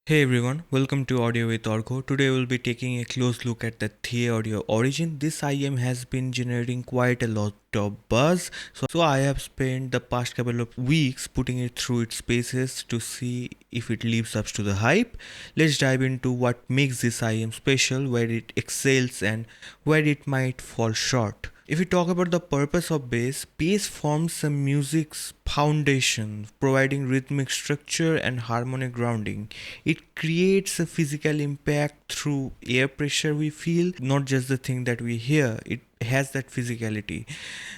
Hey everyone, welcome to Audio with Orko. Today we'll be taking a close look at the Thea Audio origin. This IM has been generating quite a lot of buzz, so I have spent the past couple of weeks putting it through its paces to see if it lives up to the hype. Let's dive into what makes this IM special, where it excels, and where it might fall short. If we talk about the purpose of bass forms the music's foundation, providing rhythmic structure and harmonic grounding. It creates a physical impact through air pressure we feel, not just the thing that we hear. It has that physicality.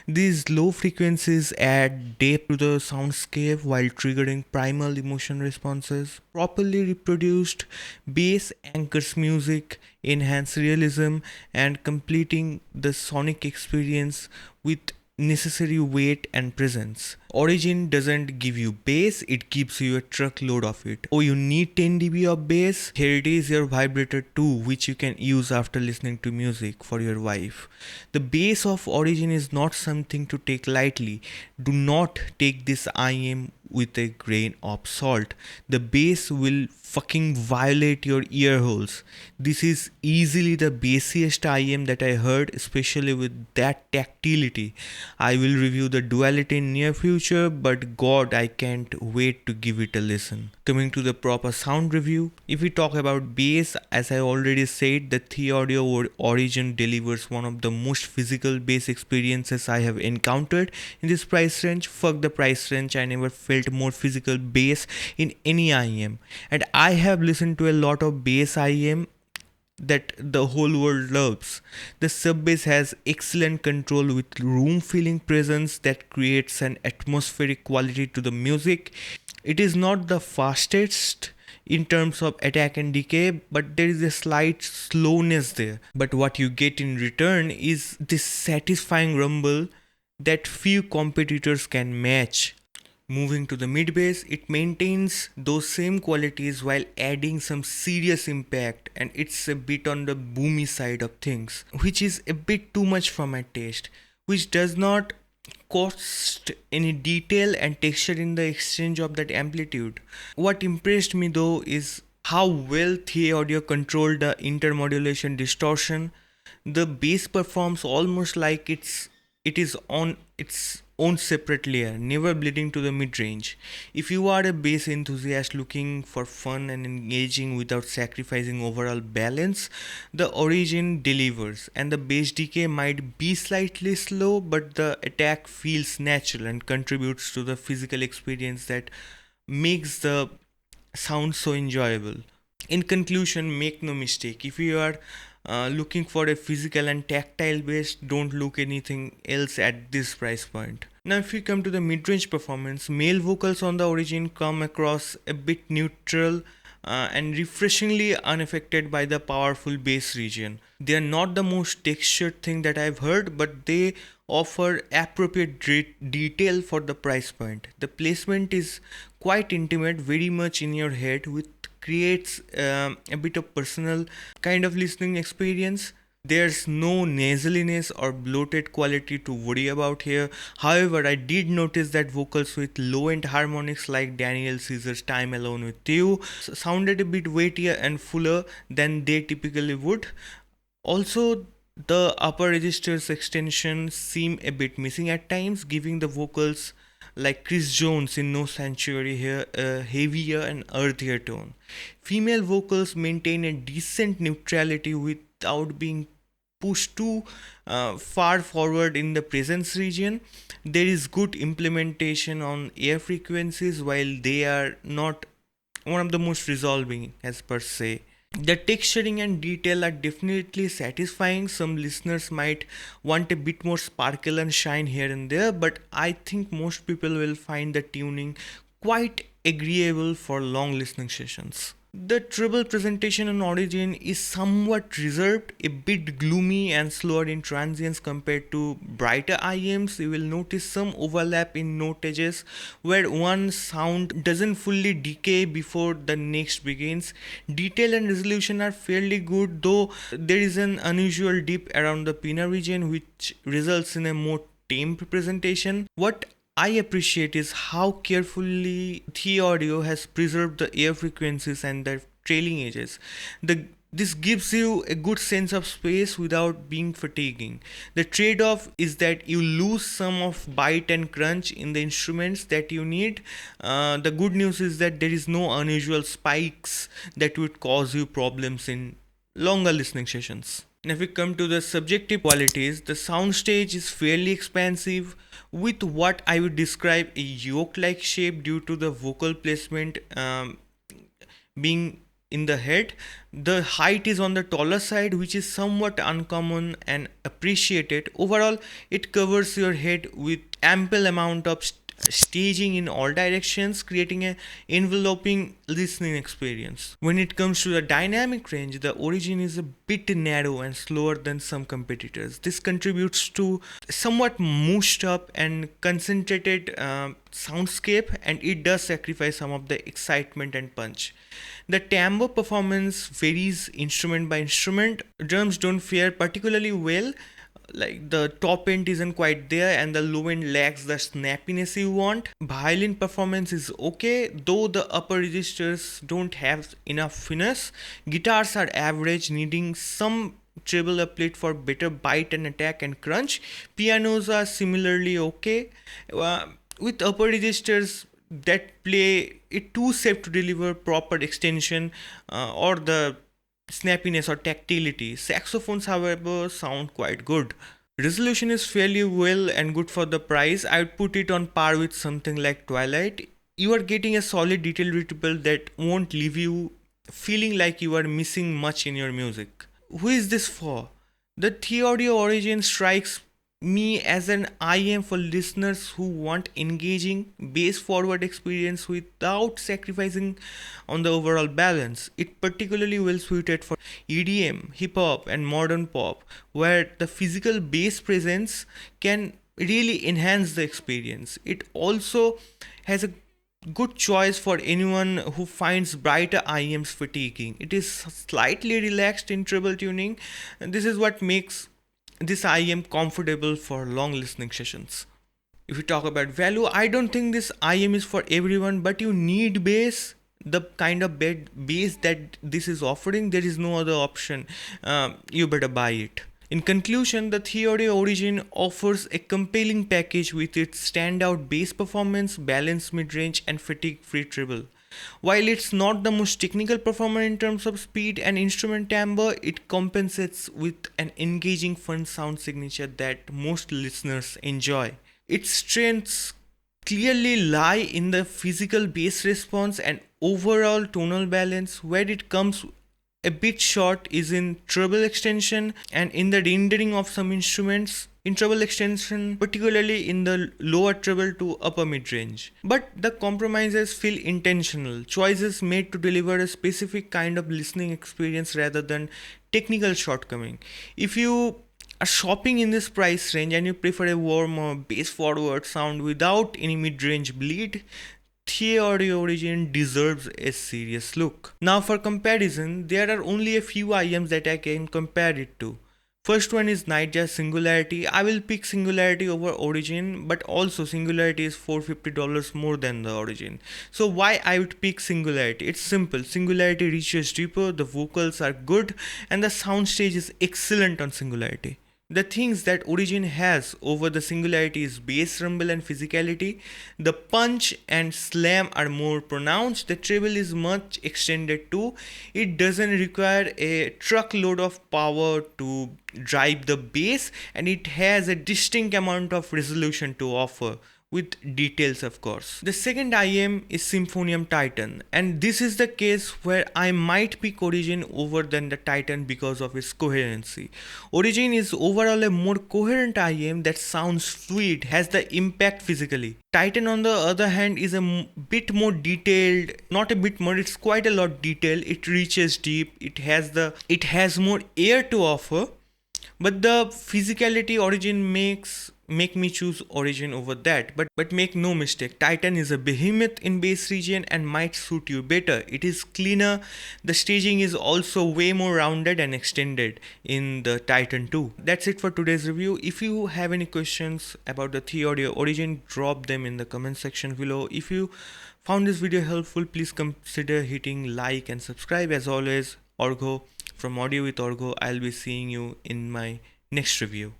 These low frequencies add depth to the soundscape while triggering primal emotion responses. Properly reproduced bass anchors music, enhance realism, and completing the sonic experience with necessary weight and presence. Origin doesn't give you bass, it gives you a truckload of it. Oh, you need 10 dB of bass? Here it is, your vibrator too, which you can use after listening to music for your wife. The bass of Origin is not something to take lightly. Do not take this IM with a grain of salt. The bass will fucking violate your ear holes. This is easily the bassiest IM that I heard, especially with that tactility. I will review the duality in near future, but god, I can't wait to give it a listen. Coming to the proper sound review, if we talk about bass, as I already said, the Thea Audio Origin delivers one of the most physical bass experiences I have encountered in this price range. Fuck the price range, I never felt more physical bass in any IM. And I have listened to a lot of bass IM that the whole world loves. The sub bass has excellent control with room filling presence that creates an atmospheric quality to the music. It is not the fastest in terms of attack and decay, but there is a slight slowness there. But what you get in return is this satisfying rumble that few competitors can match. Moving to the mid bass, it maintains those same qualities while adding some serious impact, and it's a bit on the boomy side of things, which is a bit too much for my taste, which does not cost any detail and texture in the exchange of that amplitude. What impressed me though is how well Thea Audio controlled the intermodulation distortion. The bass performs almost like it is on its own separate layer, never bleeding to the mid range. If you are a bass enthusiast looking for fun and engaging without sacrificing overall balance, the Origin delivers, and the bass decay might be slightly slow, but the attack feels natural and contributes to the physical experience that makes the sound so enjoyable. In conclusion, make no mistake, if you are looking for a physical and tactile bass, don't look anything else at this price point. Now, if we come to the mid-range performance, male vocals on the Origin come across a bit neutral and refreshingly unaffected by the powerful bass region. They are not the most textured thing that I've heard, but they offer appropriate detail for the price point. The placement is quite intimate, very much in your head, with creates a bit of personal kind of listening experience. There's no nasaliness or bloated quality to worry about here. However, I did notice that vocals with low-end harmonics like Daniel Caesar's Time Alone with You sounded a bit weightier and fuller than they typically would. Also, the upper registers extension seem a bit missing at times, giving the vocals like Chris Jones in No Sanctuary here a heavier and earthier tone. Female vocals maintain a decent neutrality without being pushed too far forward in the presence region. There is good implementation on air frequencies while they are not one of the most resolving as per se. The texturing and detail are definitely satisfying. Some listeners might want a bit more sparkle and shine here and there, but I think most people will find the tuning quite agreeable for long listening sessions. The treble presentation on Origin is somewhat reserved, a bit gloomy and slower in transients compared to brighter IMs. You will notice some overlap in note edges where one sound doesn't fully decay before the next begins. Detail and resolution are fairly good, though there is an unusual dip around the pinna region which results in a more tame presentation. What I appreciate is how carefully The Audio has preserved the air frequencies and the trailing edges. This gives you a good sense of space without being fatiguing. The trade off is that you lose some of bite and crunch in the instruments that you need. The good news is that there is no unusual spikes that would cause you problems in longer listening sessions. Now, if we come to the subjective qualities, the soundstage is fairly expansive with what I would describe a yoke like shape due to the vocal placement being in the head. The height is on the taller side, which is somewhat uncommon and appreciated. Overall, it covers your head with ample amount of staging in all directions, creating an enveloping listening experience. When it comes to the dynamic range, the Origin is a bit narrow and slower than some competitors. This contributes to somewhat mushed up and concentrated soundscape, and it does sacrifice some of the excitement and punch. The timbre performance varies instrument by instrument. Drums don't fare particularly well, like the top end isn't quite there and the low end lacks the snappiness you want. Violin performance is okay, though the upper registers don't have enough finesse. Guitars are average, needing some treble uplift for better bite and attack and crunch. Pianos are similarly okay, with upper registers that play it too safe to deliver proper extension or the snappiness or tactility. Saxophones, however, sound quite good. Resolution is fairly well and good for the price. I would put it on par with something like Twilight. You are getting a solid detail ripple that won't leave you feeling like you are missing much in your music. Who is this for? The Theaudio Origin strikes me as an IM for listeners who want engaging bass forward experience without sacrificing on the overall balance. It particularly well suited for EDM, hip hop and modern pop, where the physical bass presence can really enhance the experience. It also has a good choice for anyone who finds brighter IMs fatiguing. It is slightly relaxed in treble tuning, and this is what makes this IM comfortable for long listening sessions. If you talk about value, I don't think this IM is for everyone, but you need bass, the kind of bass that this is offering. There is no other option. You better buy it. In conclusion, the Theaudio Origin offers a compelling package with its standout bass performance, balanced mid-range and fatigue-free treble. While it's not the most technical performer in terms of speed and instrument timbre, it compensates with an engaging fun sound signature that most listeners enjoy. Its strengths clearly lie in the physical bass response and overall tonal balance. Where it comes a bit short is in treble extension and in the rendering of some instruments in treble extension, particularly in the lower treble to upper mid range. But the compromises feel intentional, choices made to deliver a specific kind of listening experience rather than technical shortcoming. If you are shopping in this price range and you prefer a warmer bass forward sound without any mid range bleed, Theaudio Origin deserves a serious look. Now for comparison, there are only a few IMs that I can compare it to. First one is Nightjar Singularity. I will pick Singularity over Origin, but also Singularity is $450 more than the Origin. So why I would pick Singularity? It's simple. Singularity reaches deeper, the vocals are good, and the soundstage is excellent on Singularity. The things that Origin has over the Singularity is bass rumble and physicality. The punch and slam are more pronounced. The treble is much extended too. It doesn't require a truckload of power to drive the bass, and it has a distinct amount of resolution to offer, with details of course. The second IM is Symphonium Titan, and this is the case where I might pick Origin over than the Titan because of its coherency. Origin is overall a more coherent IM that sounds fluid, has the impact physically. Titan on the other hand is a bit more detailed, not a bit more, it's quite a lot detailed. It reaches deep, it has more air to offer, but the physicality Origin make me choose Origin over that. But make no mistake, Titan is a behemoth in bass region and might suit you better. It is cleaner. The staging is also way more rounded and extended in the Titan 2. That's it for today's review. If you have any questions about the Theaudio Origin, drop them in the comment section below. If you Found this video helpful, please consider hitting like and subscribe. As always, Orgo from Audio with Orgo. I'll be seeing you in my next review.